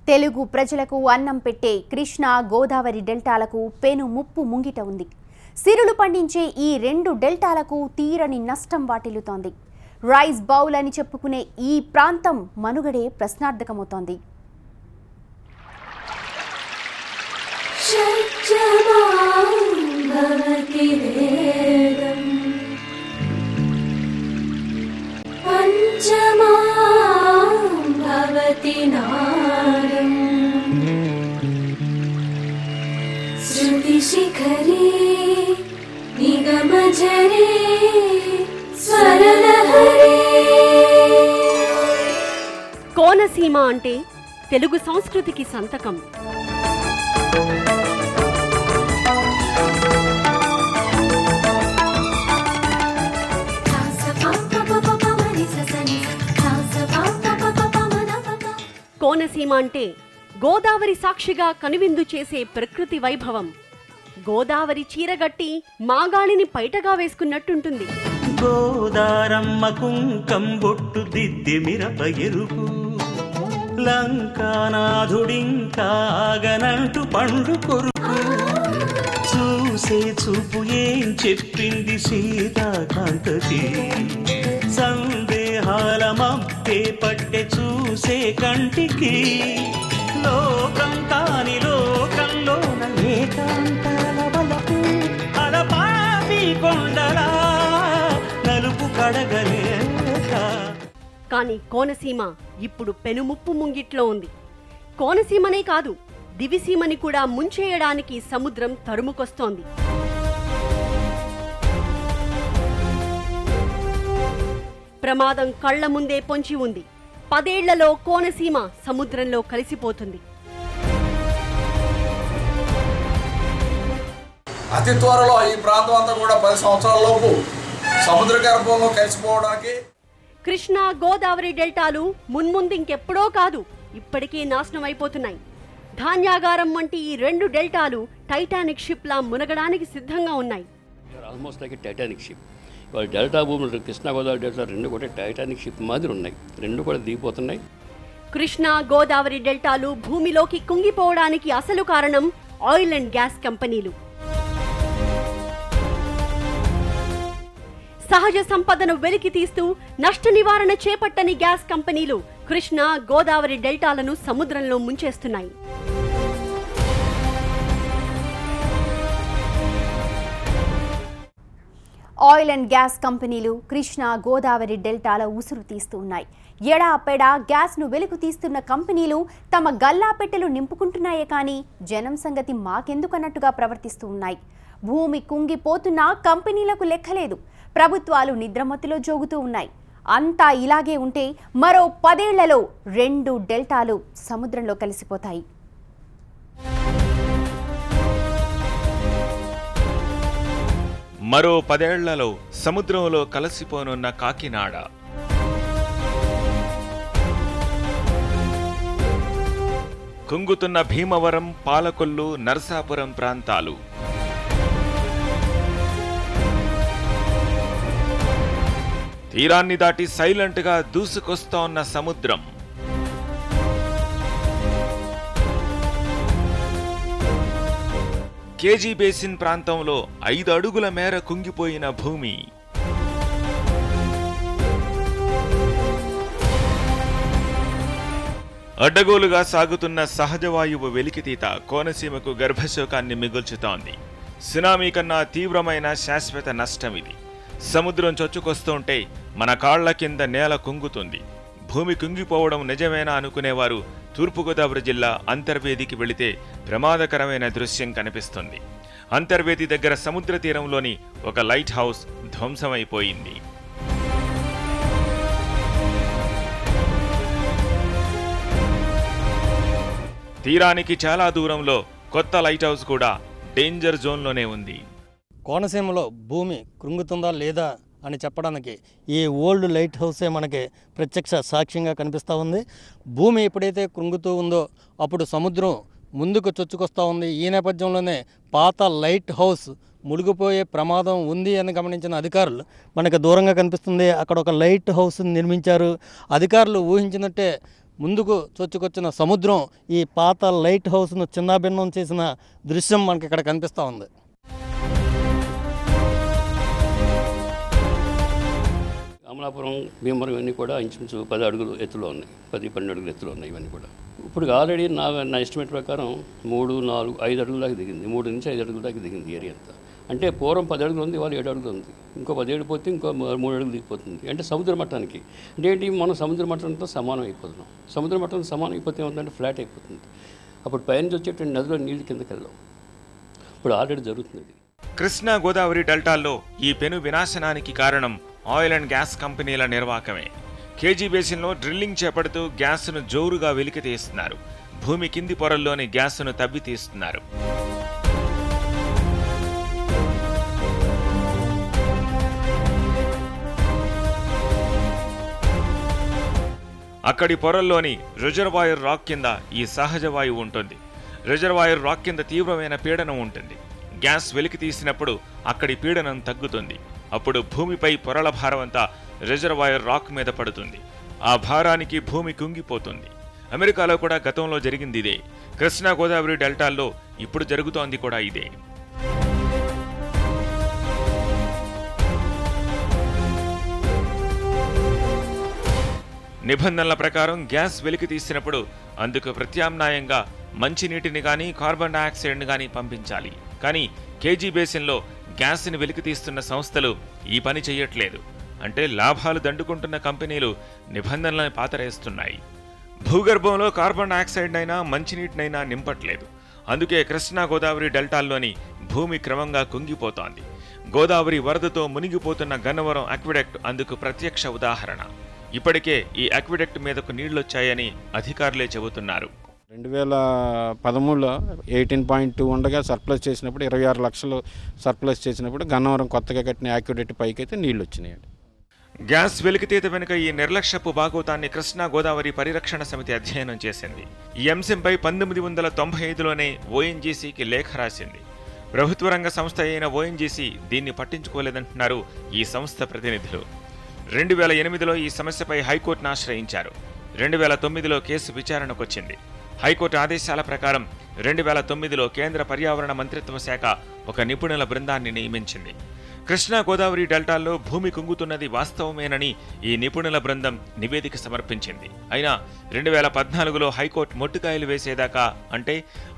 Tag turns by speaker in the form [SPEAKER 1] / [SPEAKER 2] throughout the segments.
[SPEAKER 1] తెలుగు ప్రజలకు అన్నం పెట్టే కృష్ణా గోదావరి డెల్టాలకు పెను ముప్పు ముంగిట ఉంది. సిరులు పండించే ఈ రెండు డెల్టాలకు తీరని నష్టం వాటిల్లుతోంది. రైస్ బౌల్ అని చెప్పుకునే ఈ ప్రాంతం మనుగడే ప్రశ్నార్థకమవుతోంది.
[SPEAKER 2] शिखरे निगमझरे स्वरलहरे
[SPEAKER 3] కోనసీమ అంటే తెలుగు సంస్కృతికి సంతకం. కోనసీమ అంటే గోదావరి సాక్షిగా కనువిందు చేసే ప్రకృతి వైభవం. గోదావరి చీరగట్టి మాగాళిని పైటగా వేసుకున్నట్టుంటుంది.
[SPEAKER 4] గోదారమ్మ కుంకం బొట్టు దిద్ది మిరప ఎరుపు, లంకానాథుడింకాగనంటూ పండు కొరుకు. చూసే చూపు ఏం చెప్పింది సీతాకాంతకి, సందేహాల మబ్బే పట్టె చూసే కంటికి. లోకం కాని లోకంలోన ఏకాంతాల వలపు, అలపాపి కొండలా నలుపు కడగలేక.
[SPEAKER 3] కానీ కోనసీమ ఇప్పుడు పెనుముప్పు ముంగిట్లో ఉంది. కోనసీమనే కాదు, దివిసీమని కూడా ముంచేయడానికి సముద్రం తరుముకొస్తోంది. ప్రమాదం కళ్ల ముందే పొంచి ఉంది. 10 ఏళ్లలో కోనసీమ సముద్రంలో కలిసిపోతుంది.
[SPEAKER 5] అతి త్వరలో ఈ ప్రాంతం అంతా కూడా 10 సంవత్సరాలలోపు సముద్ర గర్భంలో కలిసిపోవడానికి.
[SPEAKER 3] కృష్ణా గోదావరి డెల్టాలు మున్ముందు ఇంకెప్పుడో కాదు, ఇప్పటికే నాశనం అయిపోతున్నాయి. ధాన్యాగారం వంటి ఈ రెండు డెల్టాలు టైటానిక్ షిప్ లా మునగడానికి సిద్ధంగా ఉన్నాయి.
[SPEAKER 6] Almost like Titanic ship. వాళ్ళు డెల్టా భూములు కృష్ణా గోదావరి డెల్టా రెండు కూడా టైటానిక్ షిప్ మాదిరి ఉన్నాయి. రెండు కూడా దిగిపోతున్నాయి.
[SPEAKER 3] కృష్ణా గోదావరి డెల్టాలు భూమిలోకి కుంగిపోవడానికి అసలు కారణం ఆయిల్ అండ్ గ్యాస్ కంపెనీలు. సహజ సంపదను వెలికి తీస్తూ నష్ట నివారణ చేపట్టని గ్యాస్ కంపెనీలు కృష్ణా గోదావరి డెల్టాలను సముద్రంలో ముంచేస్తున్నాయి.
[SPEAKER 1] ఆయిల్ అండ్ గ్యాస్ కంపెనీలు కృష్ణా గోదావరి డెల్టాల ఉసురు తీస్తూ ఉన్నాయి. ఎడాపెడా గ్యాస్ను వెలుగు తీస్తున్న కంపెనీలు తమ గల్లా పెట్టెలు నింపుకుంటున్నాయే కానీ జనం సంగతి మాకెందుకన్నట్టుగా ప్రవర్తిస్తూ ఉన్నాయి. భూమి కుంగిపోతున్నా కంపెనీలకు లెక్కలేదు. ప్రభుత్వాలు నిద్రమత్తులో జోగుతూ ఉన్నాయి. అంతా ఇలాగే ఉంటే మరో 10 ఏళ్లలో 2 డెల్టాలు సముద్రంలో కలిసిపోతాయి.
[SPEAKER 7] మరో 10 ఏళ్లలో సముద్రంలో కలిసిపోనున్న కాకినాడ. కుంగుతున్న భీమవరం, పాలకొల్లు, నరసాపురం ప్రాంతాలు. తీరాన్ని దాటి సైలెంట్గా దూసుకొస్తోన్న సముద్రం. కేజీ బేసిన్ ప్రాంతంలో 5 అడుగుల మేర కుంగిపోయిన భూమి. అడ్డగోలుగా సాగుతున్న సహజవాయువు వెలికితీత కోనసీమకు గర్భశోకాన్ని మిగుల్చుతోంది. సునామీ కన్నా తీవ్రమైన శాశ్వత నష్టమిది. సముద్రం చొచ్చుకొస్తుంటే మన కాళ్ల కింద నేల కుంగుతుంది. భూమి కుంగిపోవడం నిజమేనా అనుకునేవారు తూర్పుగోదావరి జిల్లా అంతర్వేదికి వెళితే ప్రమాదకరమైన దృశ్యం కనిపిస్తుంది. అంతర్వేది దగ్గర సముద్ర తీరంలోని ఒక లైట్ హౌస్ ధ్వంసమైపోయింది. తీరానికి చాలా దూరంలో కొత్త లైట్ హౌస్ కూడా డేంజర్ జోన్లోనే ఉంది.
[SPEAKER 8] కోనసీమలో భూమి కృంగుతుందా లేదా అని చెప్పడానికి ఈ ఓల్డ్ లైట్ హౌసే మనకి ప్రత్యక్ష సాక్ష్యంగా కనిపిస్తూ ఉంది. భూమి ఎప్పుడైతే కృంగుతూ ఉందో అప్పుడు సముద్రం ముందుకు చొచ్చుకొస్తూ ఉంది. ఈ నేపథ్యంలోనే పాత లైట్ హౌస్ మునిగిపోయే ప్రమాదం ఉంది అని గమనించిన అధికారులు మనకు దూరంగా కనిపిస్తుంది. అక్కడ ఒక లైట్ హౌస్ నిర్మించారు. అధికారులు ఊహించినట్టే ముందుకు చొచ్చుకొచ్చిన సముద్రం ఈ పాత లైట్ హౌస్ను చిన్నాభిన్నం చేసిన దృశ్యం మనకి ఇక్కడ కనిపిస్తూ ఉంది.
[SPEAKER 6] అమలాపురం, భీమవరం ఇవన్నీ కూడా ఇంచుమించు 10 అడుగులు ఎత్తులో ఉన్నాయి, 10-12 అడుగులు ఎత్తులో ఉన్నాయి ఇవన్నీ కూడా. ఇప్పుడు ఆల్రెడీ నా ఎస్టిమేట్ ప్రకారం 3, 4, 5 అడుగుల దాకా దిగింది. 3 నుంచి 5 అడుగుల దాకా దిగింది ఏరియా అంతా. అంటే పూర్వం 10 అడుగులు ఉంది, వాళ్ళు 7 అడుగులు ఉంది. ఇంకో 10 అడుగు పోతే ఇంకో 3 అడుగులు దిగిపోతుంది. అంటే సముద్ర మట్టానికి అంటే ఏంటి, మనం సముద్ర మట్టంతో సమానం అయిపోతున్నాం. సముద్ర మట్టంతో సమానం అయిపోతే ఏమవుతుందంటే ఫ్లాట్ అయిపోతుంది. అప్పుడు పైనుంచి వచ్చేటువంటి నదిలో నీళ్ళు కిందకి వెళ్ళాం. ఇప్పుడు ఆల్రెడీ జరుగుతుంది.
[SPEAKER 7] కృష్ణా గోదావరి డెల్టాల్లో ఈ పెను వినాశనానికి కారణం ఆయిల్ అండ్ గ్యాస్ కంపెనీల నిర్వాకమే. కేజీ బేసిన్లో డ్రిల్లింగ్ చేపడుతూ గ్యాస్ను జోరుగా వెలికి తీస్తున్నారు. భూమి కింది పొరల్లోని గ్యాస్ను తవ్వి తీస్తున్నారు. అక్కడి పొరల్లోని రిజర్వాయర్ రాక్ కింద ఈ సహజ వాయువు ఉంటుంది. రిజర్వాయర్ రాక్ కింద తీవ్రమైన పీడనం ఉంటుంది. గ్యాస్ వెలికి తీసినప్పుడు అక్కడి పీడనం తగ్గుతుంది. అప్పుడు భూమిపై పొరల భారం అంతా రిజర్వాయర్ రాక్ మీద పడుతుంది. ఆ భారానికి భూమి కుంగిపోతుంది. అమెరికాలో కూడా గతంలో జరిగింది ఇదే. కృష్ణా గోదావరి డెల్టాల్లో ఇప్పుడు జరుగుతోంది కూడా ఇదే. నిబంధనల ప్రకారం గ్యాస్ వెలికి తీసినప్పుడు అందుకు ప్రత్యామ్నాయంగా మంచినీటిని కానీ కార్బన్ డయాక్సైడ్ని కానీ పంపించాలి. కానీ కేజీ బేసిన్లో గ్యాస్ని వెలికి తీస్తున్న సంస్థలు ఈ పని చెయ్యట్లేదు. అంటే లాభాలు దండుకుంటున్న కంపెనీలు నిబంధనలను పాతరేస్తున్నాయి. భూగర్భంలో కార్బన్ డయాక్సైడ్నైనా మంచినీటినైనా నింపట్లేదు. అందుకే కృష్ణా గోదావరి డెల్టాల్లోని భూమి క్రమంగా కుంగిపోతోంది. గోదావరి వరదతో మునిగిపోతున్న గన్నవరం అక్విడక్ట్ అందుకు ప్రత్యక్ష ఉదాహరణ. ఇప్పటికే ఈ అక్విడక్ట్ మీదకు నీళ్లొచ్చాయని అధికారులే చెబుతున్నారు.
[SPEAKER 2] 2013లో 18.2 ఉండగా సర్ప్లస్ చేసినప్పుడు 26 లక్షలు సర్ప్లస్ చేసినప్పుడు గన్నవరం కొత్తగా కట్టిన యాక్విడక్ట్ పైకి అయితే నీళ్లు వచ్చినాయి.
[SPEAKER 7] గ్యాస్ వెలికితీత వెనుక ఈ నిర్లక్ష్యపు బాగోతాన్ని కృష్ణా గోదావరి పరిరక్షణ సమితి అధ్యయనం చేసింది. ఈ అంశంపై 1995లోనే ఓఎన్జీసీకి లేఖ రాసింది. ప్రభుత్వ రంగ సంస్థ అయిన ఓఎన్జీసీ దీన్ని పట్టించుకోలేదంటున్నారు ఈ సంస్థ ప్రతినిధులు. 2008లో ఈ సమస్యపై హైకోర్టును ఆశ్రయించారు. 2009లో కేసు విచారణకొచ్చింది. హైకోర్టు ఆదేశాల ప్రకారం 2009లో కేంద్ర పర్యావరణ మంత్రిత్వ శాఖ ఒక నిపుణుల బృందాన్ని నియమించింది. కృష్ణా గోదావరి డెల్టాల్లో భూమి కుంగుతున్నది వాస్తవమేనని ఈ నిపుణుల బృందం నివేదిక సమర్పించింది. అయినా 2014లో హైకోర్టు మొట్టికాయలు వేసేదాకా, అంటే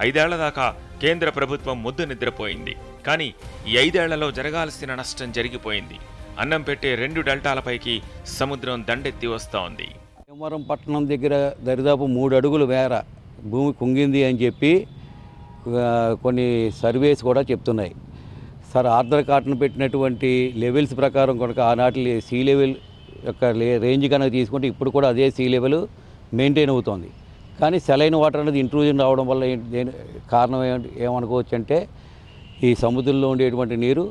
[SPEAKER 7] 5 ఏళ్ల దాకా కేంద్ర ప్రభుత్వం ముద్దు నిద్రపోయింది. కానీ ఈ 5 ఏళ్లలో జరగాల్సిన నష్టం జరిగిపోయింది. అన్నం పెట్టే 2 డెల్టాలపైకి సముద్రం దండెత్తి వస్తోంది.
[SPEAKER 9] భీమవరం పట్టణం దగ్గర దరిదాపు 3 అడుగుల మేర భూమి కుంగింది అని చెప్పి కొన్ని సర్వేస్ కూడా చెప్తున్నాయి. సార్ ఆర్డర్ కాటన్ పెట్టినటువంటి లెవెల్స్ ప్రకారం కనుక ఆనాటి సీ లెవెల్ యొక్క రేంజ్ కనుక తీసుకుంటే ఇప్పుడు కూడా అదే సీ లెవెల్ మెయింటైన్ అవుతోంది. కానీ సెలైన్ వాటర్ అనేది ఇంట్రూజన్ రావడం వల్ల కారణం ఏమనుకోవచ్చు అంటే ఈ సముద్రంలో ఉండేటువంటి నీరు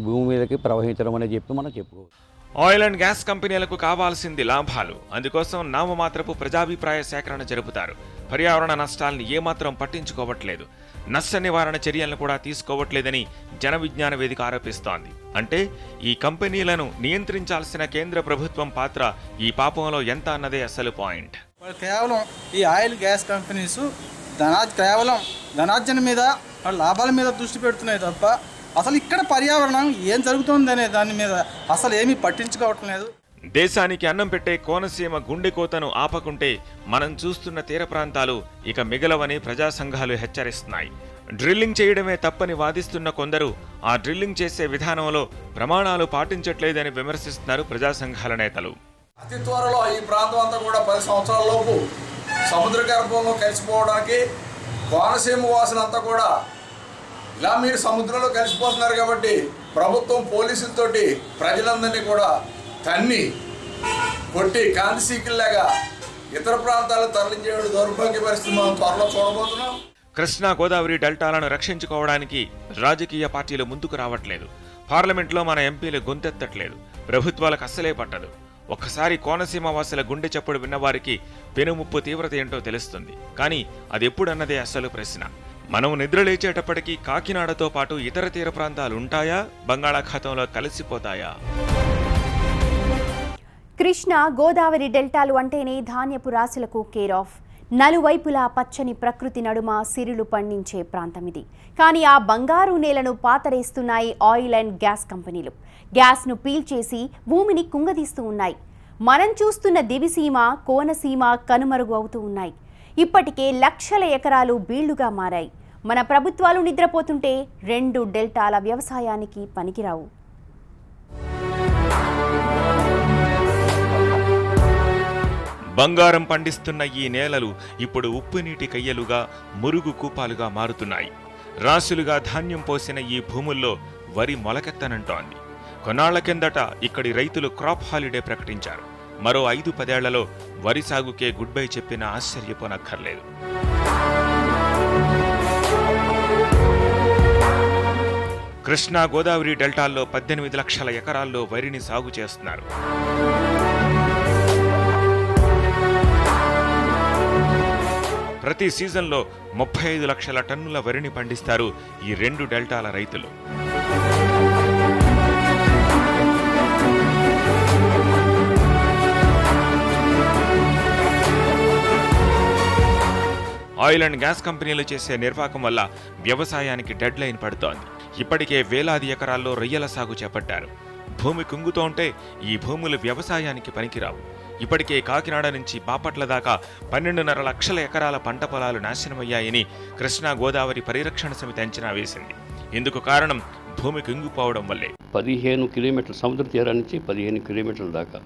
[SPEAKER 9] భూమి మీదకి ప్రవహించడం అనేది చెప్పి మనం చెప్పుకోవచ్చు.
[SPEAKER 7] ఆయిల్ అండ్ గ్యాస్ కంపెనీలకు కావాల్సింది లాభాలు. అందుకోసం నామమాత్రపు ప్రజాభిప్రాయ సేకరణ జరుపుతారు. పర్యావరణ నష్టాలను ఏమాత్రం పట్టించుకోవట్లేదు. నష్ట నివారణ చర్యలను కూడా తీసుకోవట్లేదని జన విజ్ఞాన వేదిక ఆరోపిస్తోంది. అంటే ఈ కంపెనీలను నియంత్రించాల్సిన కేంద్ర ప్రభుత్వం పాత్ర ఈ పాపంలో ఎంత అన్నదే అసలు పాయింట్.
[SPEAKER 10] కేవలం ఈ ఆయిల్ గ్యాస్ కంపెనీస్ కేవలం ధనార్జన మీద లాభాల మీద దృష్టి పెడుతున్నాయి తప్ప అసలు ఇక్కడ పర్యావరణం ఏం జరుగుతుందనే దాని మీద అసలు ఏమీ పట్టించుకోవటం లేదు.
[SPEAKER 7] దేశానికి అన్నం పెట్టే కోనసీమ గుండెకోతను ఆపకుంటే మనం చూస్తున్న తీర ప్రాంతాలు ఇక మిగలవని ప్రజా సంఘాలు హెచ్చరిస్తున్నాయి. డ్రిల్లింగ్ చేయడమే తప్పని వాదిస్తున్న కొందరు ఆ డ్రిల్లింగ్ చేసే విధానంలో ప్రమాణాలు పాటించట్లేదని విమర్శిస్తున్నారు ప్రజా సంఘాల నేతలు.
[SPEAKER 5] అతి త్వరలో ఈ ప్రాంతం అంతా కూడా 10 సంవత్సరాల లోపు సముద్ర గర్భంలో కలిసిపోవడానికి కోనసీమ వాసులంతా కూడా ఇలా మీరు సముద్రంలో కలిసిపోతున్నారు కాబట్టి ప్రభుత్వం పోలీసులతోటి ప్రజలందరినీ కూడా తన్ని కొట్టి కాంతి సీకిల్లాగా ఇతర ప్రాంతాలకు తరలించే దౌర్భాగ్య పరిస్థితి మనం త్వరలో చూడబోతున్నాం.
[SPEAKER 7] కృష్ణా గోదావరి డెల్టాలను రక్షించుకోవడానికి రాజకీయ పార్టీలు ముందుకు రావట్లేదు. పార్లమెంట్లో మన ఎంపీలు గొంతెత్తట్లేదు. ప్రభుత్వాలకు అస్సలే పట్టదు. ఒక్కసారి కోనసీమ వాసుల గుండె చప్పుడు విన్నవారికి పెనుముప్పు తీవ్రత ఏంటో తెలుస్తుంది. కానీ అది ఎప్పుడన్నదే అసలు ప్రశ్న. మనం నిద్రలేచేటప్పటికీ కాకినాడతో పాటు ఇతర తీర ప్రాంతాలు ఉంటాయా, బంగాళాఖాతంలో కలిసిపోతాయా?
[SPEAKER 1] కృష్ణా గోదావరి డెల్టాలు అంటేనే ధాన్యపు రాశులకు కేర్ ఆఫ్. నలువైపులా పచ్చని ప్రకృతి నడుమ సిరులు పండించే ప్రాంతం ఇది. కానీ ఆ బంగారు నేలను పాతరేస్తున్నాయి ఆయిల్ అండ్ గ్యాస్ కంపెనీలు. గ్యాస్ను పీల్చేసి భూమిని కుంగదీస్తూ ఉన్నాయి. మనం చూస్తున్న దివిసీమ, కోనసీమ కనుమరుగు అవుతూ ఉన్నాయి. ఇప్పటికే లక్షల ఎకరాలు బీళ్లుగా మారాయి. మన ప్రభుత్వాలు నిద్రపోతుంటే 2 డెల్టాల వ్యవసాయానికి పనికిరావు.
[SPEAKER 7] బంగారం పండిస్తున్న ఈ నేలలు ఇప్పుడు ఉప్పు నీటి కయ్యలుగా, మురుగు కూపాలుగా మారుతున్నాయి. రాసులుగా ధాన్యం పోసిన ఈ భూముల్లో వరి మొలకెత్తనంటోంది. కొన్నాళ్ల కిందట ఇక్కడి రైతులు క్రాప్ హాలిడే ప్రకటించారు. మరో 5-10 ఏళ్లలో వరి సాగుకే గుడ్ బై చెప్పినా ఆశ్చర్యపోనక్కర్లేదు. కృష్ణా గోదావరి డెల్టాల్లో 18 లక్షల ఎకరాల్లో వరిని సాగు చేస్తున్నారు. ప్రతి సీజన్లో 35 లక్షల టన్నుల వరిని పండిస్తారు ఈ 2 డెల్టాల రైతులు. ఆయిల్ అండ్ గ్యాస్ కంపెనీలు చేసే నిర్వాకం వల్ల వ్యవసాయానికి డెడ్ లైన్ పడుతోంది. ఇప్పటికే వేలాది ఎకరాల్లో రొయ్యల సాగు చేపట్టారు. భూమి కుంగుతూ ఉంటే ఈ భూములు వ్యవసాయానికి పనికిరావు. ఇప్పటికే కాకినాడ నుంచి బాపట్ల దాకా 12.5 లక్షల ఎకరాల పంట పొలాలు నాశనమయ్యాయని కృష్ణా గోదావరి పరిరక్షణ సమితి అంచనా వేసింది. ఇందుకు కారణం భూమి కుంగిపోవడం వల్లే.
[SPEAKER 6] 15 కిలోమీటర్ల సముద్ర తీరా నుంచి 15 కిలోమీటర్ల దాకా,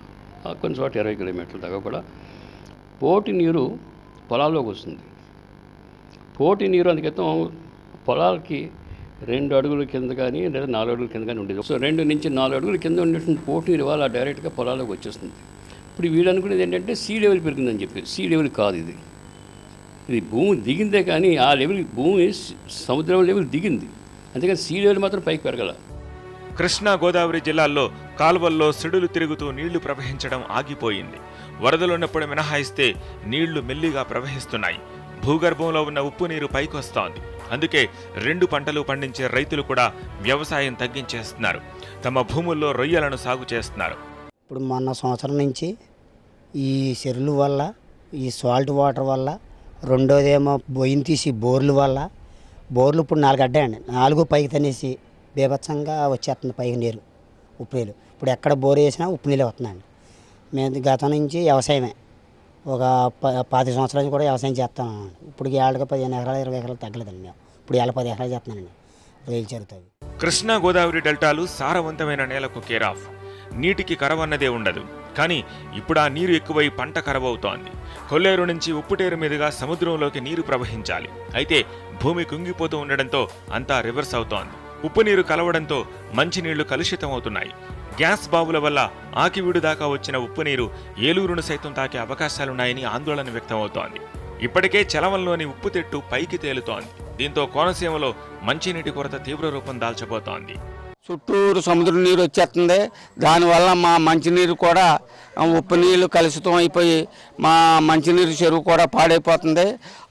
[SPEAKER 6] కొన్ని చోట 20 కిలోమీటర్ల దాకా కూడా పోటి నీరు పొలాల్లోకి వస్తుంది. పోటి నీరు అందుకేతం పొలాలకి 2 అడుగుల కింద కానీ లేదా 4 అడుగుల కింద కానీ ఉండేది. సో 2 నుంచి 4 అడుగుల కింద ఉండేటువంటి పోటి నీరు వల్ల డైరెక్ట్గా పొలాల్లోకి వచ్చేస్తుంది. ఇప్పుడు వీళ్ళు అనుకునేది ఏంటంటే సీ లెవెల్ పెరిగిందని చెప్పి. సీ లెవెల్ కాదు, ఇది భూమి దిగిందే కానీ ఆ లెవెల్ భూమి సముద్రం లెవెల్ దిగింది, అంతేకాని సీ లెవెల్ మాత్రం పైకి పెరగల.
[SPEAKER 7] కృష్ణా గోదావరి జిల్లాల్లో కాల్వల్లో సిడులు తిరుగుతూ నీళ్లు ప్రవహించడం ఆగిపోయింది. వరదలున్నప్పుడు మినహాయిస్తే నీళ్లు మెల్లిగా ప్రవహిస్తున్నాయి. భూగర్భంలో ఉన్న ఉప్పు నీరు పైకొస్తోంది. అందుకే 2 పంటలు పండించే రైతులు కూడా వ్యవసాయం తగ్గించేస్తున్నారు. తమ భూముల్లో రొయ్యలను సాగు చేస్తున్నారు.
[SPEAKER 11] ఇప్పుడు మొన్న సంవత్సరం నుంచి ఈ చెరువుల వల్ల, ఈ సాల్ట్ వాటర్ వల్ల, రెండోదేమో బొయ్యిని తీసి బోర్ల వల్ల, బోర్లు ఇప్పుడు 4 అడ్డాయండి, 4 పైకి తనేసి బీభత్సంగా వచ్చేస్తుంది పైకి నీరు, ఉప్పు నీళ్ళు. ఇప్పుడు ఎక్కడ బోర్ వేసినా ఉప్పు నీళ్ళు వస్తున్నాయండి. మేము గతం నుంచి వ్యవసాయమే ఒక 10 సంవత్సరాల నుంచి కూడా వ్యవసాయం చేస్తాను. ఇప్పుడు ఏళ్ళకి 15 ఎకరాలు 20 ఎకరాలు తగ్గలేదండి. మేము ఇప్పుడు 10 ఎకరాలు చేస్తున్నానండి. రైలు జరుగుతుంది.
[SPEAKER 7] కృష్ణా గోదావరి డెల్టాలు సారవంతమైన నేలకు కేరాఫ్. నీటికి కరవన్నదే ఉండదు. కానీ ఇప్పుడు ఆ నీరు ఎక్కువై పంట కరవవుతోంది. కొల్లేరు నుంచి ఉప్పుటేరు మీదుగా సముద్రంలోకి నీరు ప్రవహించాలి. అయితే భూమి కుంగిపోతూ ఉండడంతో అంతా రివర్స్ అవుతోంది. ఉప్పు నీరు కలవడంతో మంచినీళ్లు కలుషితమవుతున్నాయి. గ్యాస్ బావుల వల్ల ఆకివీడు దాకా వచ్చిన ఉప్పు నీరు ఏలూరును సైతం తాకే అవకాశాలున్నాయని ఆందోళన వ్యక్తమవుతోంది. ఇప్పటికే చలవంలోని ఉప్పు తెట్టు పైకి తేలుతోంది. దీంతో కోనసీమలో మంచినీటి కొరత తీవ్ర రూపం దాల్చబోతోంది.
[SPEAKER 12] చుట్టూరు సముద్ర నీరు వచ్చేస్తుంది. దానివల్ల మా మంచినీరు కూడా ఉప్పు నీళ్ళు కలుషితం అయిపోయి మా మంచినీరు చెరువు కూడా పాడైపోతుంది.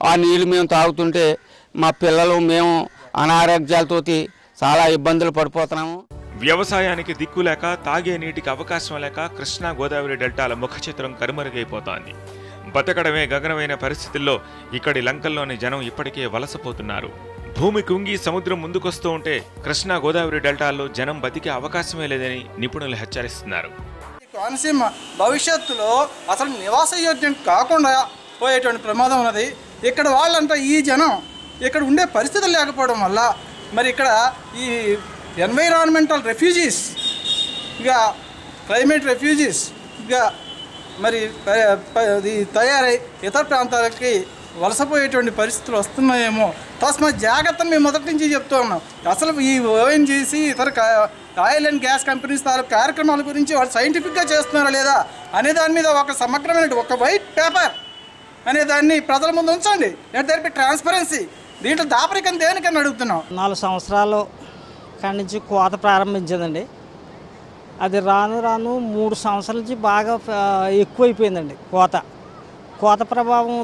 [SPEAKER 12] ఆ నీళ్ళు మేము తాగుతుంటే మా పిల్లలు మేము అనారోగ్యాలతోటి చాలా ఇబ్బందులు పడిపోతున్నాము.
[SPEAKER 7] వ్యవసాయానికి దిక్కులేక, తాగే నీటికి అవకాశం లేక కృష్ణా గోదావరి డెల్టాల ముఖచిత్రం కనుమరుగైపోతోంది. బతకడమే గగనమైన పరిస్థితుల్లో ఇక్కడి లంకల్లోని జనం ఇప్పటికే వలసపోతున్నారు. భూమి కుంగి సముద్రం ముందుకొస్తూ ఉంటే కృష్ణా గోదావరి డెల్టాల్లో జనం బతికే అవకాశమే లేదని నిపుణులు హెచ్చరిస్తున్నారు.
[SPEAKER 10] కోనసీమ భవిష్యత్తులో అసలు నివాసయోగ్యం కాకుండా పోయేటువంటి ప్రమాదం ఉన్నది. ఇక్కడ వాళ్ళంతా ఈ జనం ఇక్కడ ఉండే పరిస్థితులు లేకపోవడం వల్ల మరి ఇక్కడ ఈ ఎన్వైరాన్మెంటల్ రెఫ్యూజీస్, ఇక క్లైమేట్ రెఫ్యూజీస్ ఇక మరి తయారై ఇతర ప్రాంతాలకి వలసపోయేటువంటి పరిస్థితులు వస్తున్నాయేమో. తస్మాత్ జాగ్రత్తను మేము మొదటి నుంచి చెప్తూ ఉన్నాం. అసలు ఈ ఓఎన్జీసీ ఇతర ఆయిల్ అండ్ గ్యాస్ కంపెనీస్ తాలూకు కార్యక్రమాల గురించి వాళ్ళు సైంటిఫిక్గా చేస్తున్నారా లేదా అనే దాని మీద ఒక సమగ్రమైన ఒక వైట్ పేపర్ అనే దాన్ని ప్రజల ముందు ఉంచండి. Their transparency. దీంట్లో దాపరికం దేనికని అడుగుతున్నాం.
[SPEAKER 13] 4 సంవత్సరాలు కాడి నుంచి కోత ప్రారంభించిందండి. అది రాను 3 సంవత్సరాల నుంచి బాగా ఎక్కువైపోయిందండి కోత ప్రభావం.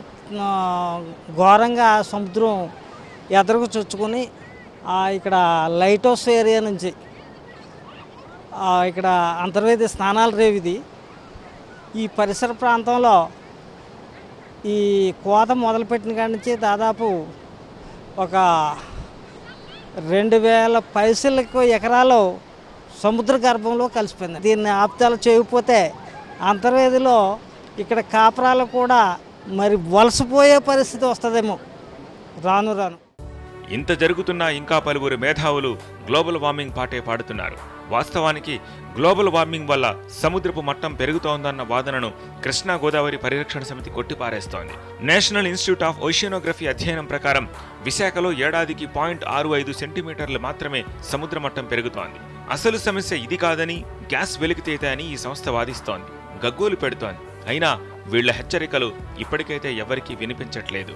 [SPEAKER 13] ఘోరంగా సముద్రం ఎదురుకు చొచ్చుకొని ఇక్కడ లైట్ హౌస్ ఏరియా నుంచి ఇక్కడ అంతర్వేది స్నానాల రేవిది ఈ పరిసర ప్రాంతంలో ఈ కోత మొదలుపెట్టిన కాడి నుంచి దాదాపు ఒక 2000 పైసలకు ఎకరాలు సముద్ర గర్భంలో కలిసిపోయింది. దీన్ని ఆపుదల చేయకపోతే అంతర్వేదిలో ఇక్కడ కాపురాలు కూడా మరి వలసపోయే పరిస్థితి వస్తుందేమో రాను రాను.
[SPEAKER 7] ఇంత జరుగుతున్నా ఇంకా పలువురు మేధావులు గ్లోబల్ వార్మింగ్ పాటే పాడుతున్నారు. వాస్తవానికి గ్లోబల్ వార్మింగ్ వల్ల సముద్రపు మట్టం పెరుగుతోందన్న వాదనను కృష్ణా గోదావరి పరిరక్షణ సమితి కొట్టిపారేస్తోంది. నేషనల్ ఇన్స్టిట్యూట్ ఆఫ్ ఓషియానోగ్రఫీ అధ్యయనం ప్రకారం విశాఖలో ఏడాదికి 0.65 సెంటీమీటర్లు మాత్రమే సముద్ర మట్టం పెరుగుతోంది. అసలు సమస్య ఇది కాదని, గ్యాస్ వెలికితీత అని ఈ సంస్థ వాదిస్తోంది, గగ్గోలు పెడుతోంది. అయినా వీళ్ల హెచ్చరికలు ఇప్పటికైతే ఎవరికీ వినిపించట్లేదు.